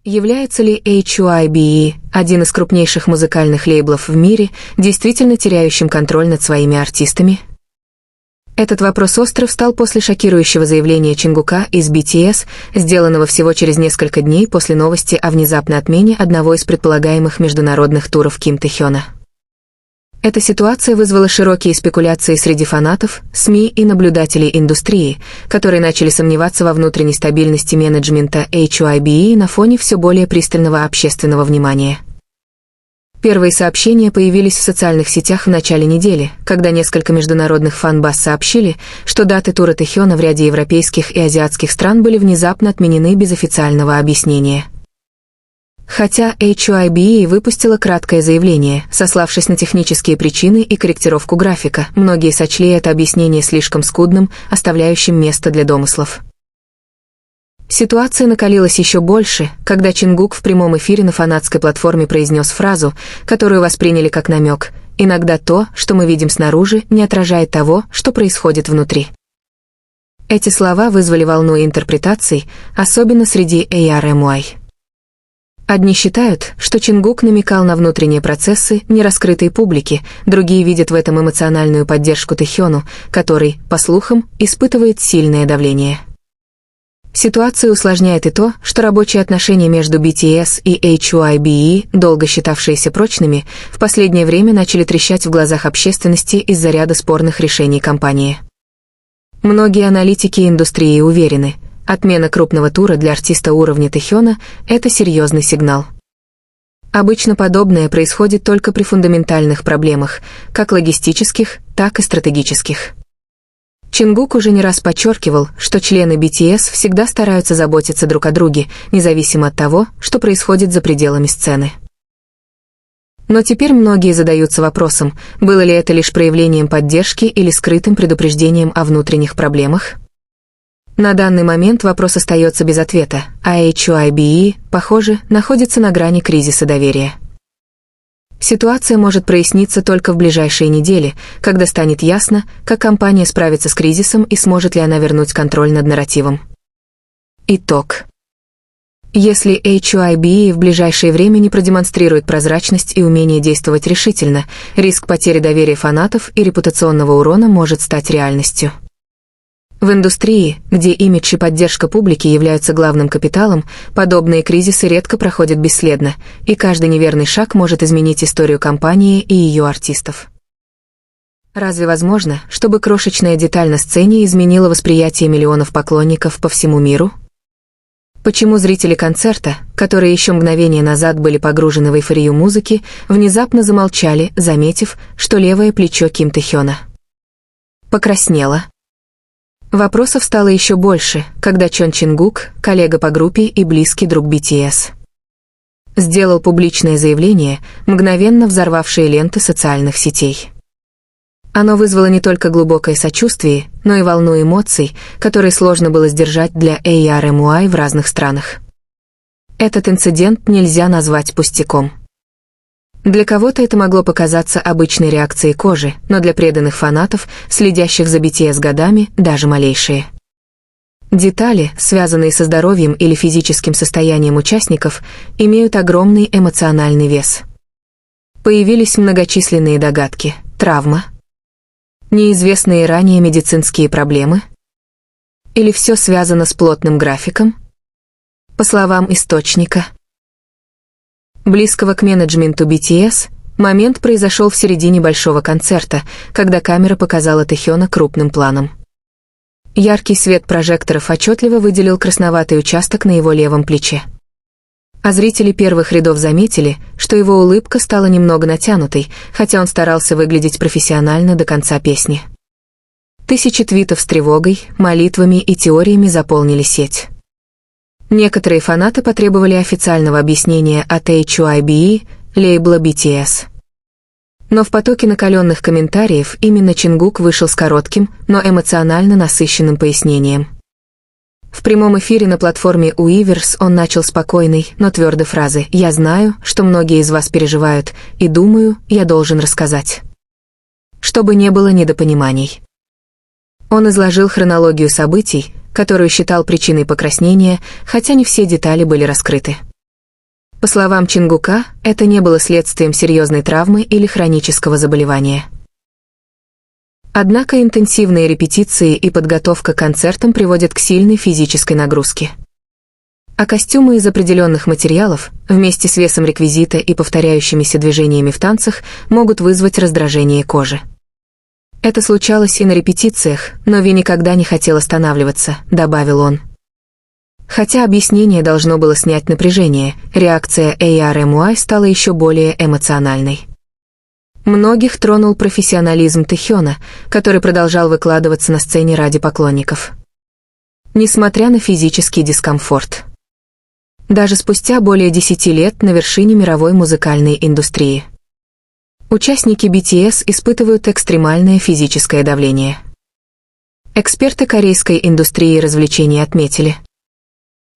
Является ли HYBE, один из крупнейших музыкальных лейблов в мире, действительно теряющим контроль над своими артистами? Этот вопрос остро встал после шокирующего заявления Чингука из BTS, сделанного всего через несколько дней после новости о внезапной отмене одного из предполагаемых международных туров Ким Тэ-хёна. Эта ситуация вызвала широкие спекуляции среди фанатов, СМИ и наблюдателей индустрии, которые начали сомневаться во внутренней стабильности менеджмента HYBE на фоне все более пристального общественного внимания. Первые сообщения появились в социальных сетях в начале недели, когда несколько международных фан-баз сообщили, что даты тура Тэ-хёна в ряде европейских и азиатских стран были внезапно отменены без официального объяснения. Хотя HYBE выпустила краткое заявление, сославшись на технические причины и корректировку графика, многие сочли это объяснение слишком скудным, оставляющим место для домыслов. Ситуация накалилась еще больше, когда Чингук в прямом эфире на фанатской платформе произнес фразу, которую восприняли как намек: «Иногда то, что мы видим снаружи, не отражает того, что происходит внутри». Эти слова вызвали волну интерпретаций, особенно среди ARMY. Одни считают, что Чингук намекал на внутренние процессы, не раскрытые публике, другие видят в этом эмоциональную поддержку Тэ-хёну, который, по слухам, испытывает сильное давление. Ситуацию усложняет и то, что рабочие отношения между BTS и HYBE, долго считавшиеся прочными, в последнее время начали трещать в глазах общественности из-за ряда спорных решений компании. Многие аналитики индустрии уверены, отмена крупного тура для артиста уровня Тэ-хёна – это серьезный сигнал. Обычно подобное происходит только при фундаментальных проблемах, как логистических, так и стратегических. Чингук уже не раз подчеркивал, что члены BTS всегда стараются заботиться друг о друге, независимо от того, что происходит за пределами сцены. Но теперь многие задаются вопросом, было ли это лишь проявлением поддержки или скрытым предупреждением о внутренних проблемах? На данный момент вопрос остается без ответа, а HYBE, похоже, находится на грани кризиса доверия. Ситуация может проясниться только в ближайшие недели, когда станет ясно, как компания справится с кризисом и сможет ли она вернуть контроль над нарративом. Итог. Если HYBE в ближайшее время не продемонстрирует прозрачность и умение действовать решительно, риск потери доверия фанатов и репутационного урона может стать реальностью. В индустрии, где имидж и поддержка публики являются главным капиталом, подобные кризисы редко проходят бесследно, и каждый неверный шаг может изменить историю компании и ее артистов. Разве возможно, чтобы крошечная деталь на сцене изменила восприятие миллионов поклонников по всему миру? Почему зрители концерта, которые еще мгновение назад были погружены в эйфорию музыки, внезапно замолчали, заметив, что левое плечо Ким Тэ-хёна покраснело? Вопросов стало еще больше, когда Чон Чингук, коллега по группе и близкий друг BTS, сделал публичное заявление, мгновенно взорвавшее ленты социальных сетей. Оно вызвало не только глубокое сочувствие, но и волну эмоций, которые сложно было сдержать для ARMY в разных странах. Этот инцидент нельзя назвать пустяком. Для кого-то это могло показаться обычной реакцией кожи, но для преданных фанатов, следящих за BTS годами, даже малейшие детали, связанные со здоровьем или физическим состоянием участников, имеют огромный эмоциональный вес. Появились многочисленные догадки: травма, неизвестные ранее медицинские проблемы, или все связано с плотным графиком? По словам источника, близкого к менеджменту BTS, момент произошел в середине большого концерта, когда камера показала Тэ-хёна крупным планом. Яркий свет прожекторов отчетливо выделил красноватый участок на его левом плече. А зрители первых рядов заметили, что его улыбка стала немного натянутой, хотя он старался выглядеть профессионально до конца песни. Тысячи твитов с тревогой, молитвами и теориями заполнили сеть. Некоторые фанаты потребовали официального объяснения от HYBE, лейбла BTS. Но в потоке накаленных комментариев именно Чингук вышел с коротким, но эмоционально насыщенным пояснением. В прямом эфире на платформе Uverse он начал спокойной, но твердой фразы: «Я знаю, что многие из вас переживают, и думаю, я должен рассказать, чтобы не было недопониманий». Он изложил хронологию событий, которую считал причиной покраснения, хотя не все детали были раскрыты. По словам Чингука, это не было следствием серьезной травмы или хронического заболевания. Однако интенсивные репетиции и подготовка к концертам приводят к сильной физической нагрузке. А костюмы из определенных материалов, вместе с весом реквизита и повторяющимися движениями в танцах, могут вызвать раздражение кожи. Это случалось и на репетициях, но Ви никогда не хотел останавливаться, добавил он. Хотя объяснение должно было снять напряжение, реакция ARMY стала еще более эмоциональной. Многих тронул профессионализм Тэхёна, который продолжал выкладываться на сцене ради поклонников. Несмотря на физический дискомфорт. Даже спустя более 10 лет на вершине мировой музыкальной индустрии. Участники BTS испытывают экстремальное физическое давление. Эксперты корейской индустрии развлечений отметили,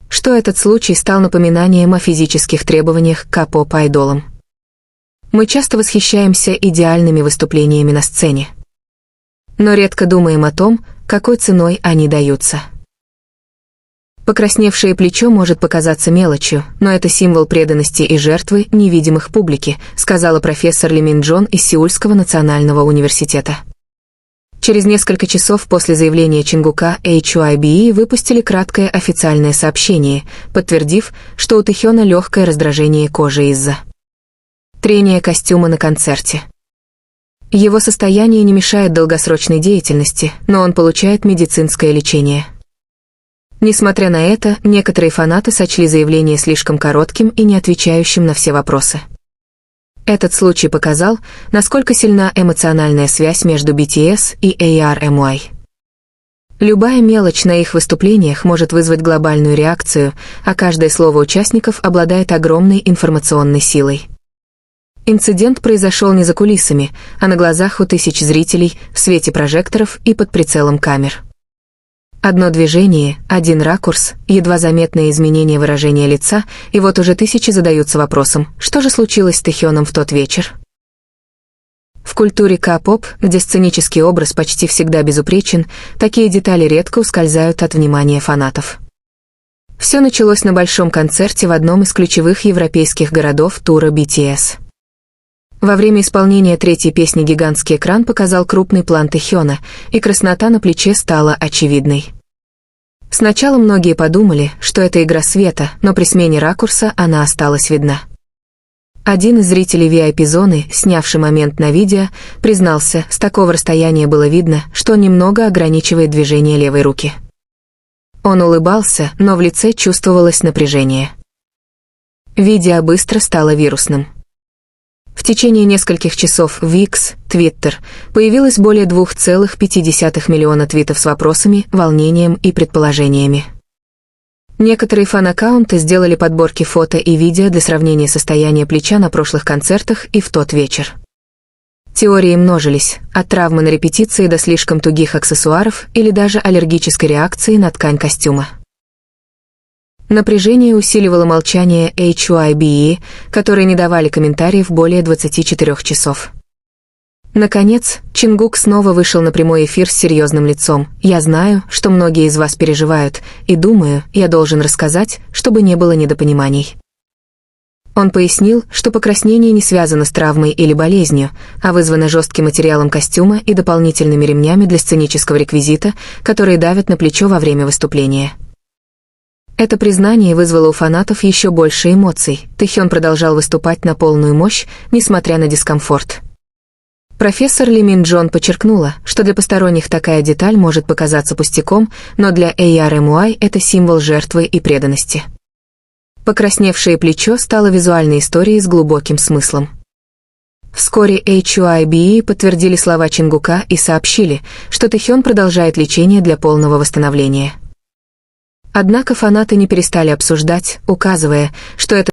что этот случай стал напоминанием о физических требованиях к K-pop-айдолам. Мы часто восхищаемся идеальными выступлениями на сцене, но редко думаем о том, какой ценой они даются. Покрасневшее плечо может показаться мелочью, но это символ преданности и жертвы невидимых публике, сказала профессор Ли Мин Джон из Сеульского национального университета. Через несколько часов после заявления Чингука HYBE выпустили краткое официальное сообщение, подтвердив, что у Тэхёна легкое раздражение кожи из-за трения костюма на концерте. Его состояние не мешает долгосрочной деятельности, но он получает медицинское лечение. Несмотря на это, некоторые фанаты сочли заявление слишком коротким и не отвечающим на все вопросы. Этот случай показал, насколько сильна эмоциональная связь между BTS и ARMY. Любая мелочь на их выступлениях может вызвать глобальную реакцию, а каждое слово участников обладает огромной информационной силой. Инцидент произошел не за кулисами, а на глазах у тысяч зрителей, в свете прожекторов и под прицелом камер. Одно движение, один ракурс, едва заметное изменение выражения лица, и вот уже тысячи задаются вопросом, что же случилось с Тэхёном в тот вечер? В культуре K-pop, где сценический образ почти всегда безупречен, такие детали редко ускользают от внимания фанатов. Все началось на большом концерте в одном из ключевых европейских городов тура BTS. Во время исполнения третьей песни гигантский экран показал крупный план Тэхёна, и краснота на плече стала очевидной. Сначала многие подумали, что это игра света, но при смене ракурса она осталась видна. Один из зрителей VIP-зоны, снявший момент на видео, признался, с такого расстояния было видно, что он немного ограничивает движение левой руки. Он улыбался, но в лице чувствовалось напряжение. Видео быстро стало вирусным. В течение нескольких часов в X, Twitter, появилось более 2,5 миллиона твитов с вопросами, волнением и предположениями. Некоторые фан-аккаунты сделали подборки фото и видео для сравнения состояния плеча на прошлых концертах и в тот вечер. Теории множились, от травмы на репетиции до слишком тугих аксессуаров или даже аллергической реакции на ткань костюма. Напряжение усиливало молчание HYBE, которые не давали комментариев более 24 часов. Наконец, Чингук снова вышел на прямой эфир с серьезным лицом. «Я знаю, что многие из вас переживают, и думаю, я должен рассказать, чтобы не было недопониманий». Он пояснил, что покраснение не связано с травмой или болезнью, а вызвано жестким материалом костюма и дополнительными ремнями для сценического реквизита, которые давят на плечо во время выступления. Это признание вызвало у фанатов еще больше эмоций. Тэхён продолжал выступать на полную мощь, несмотря на дискомфорт. Профессор Ли Мин Джон подчеркнула, что для посторонних такая деталь может показаться пустяком, но для ARMY это символ жертвы и преданности. Покрасневшее плечо стало визуальной историей с глубоким смыслом. Вскоре HYBE подтвердили слова Чингука и сообщили, что Тэхён продолжает лечение для полного восстановления. Однако фанаты не перестали обсуждать, указывая, что это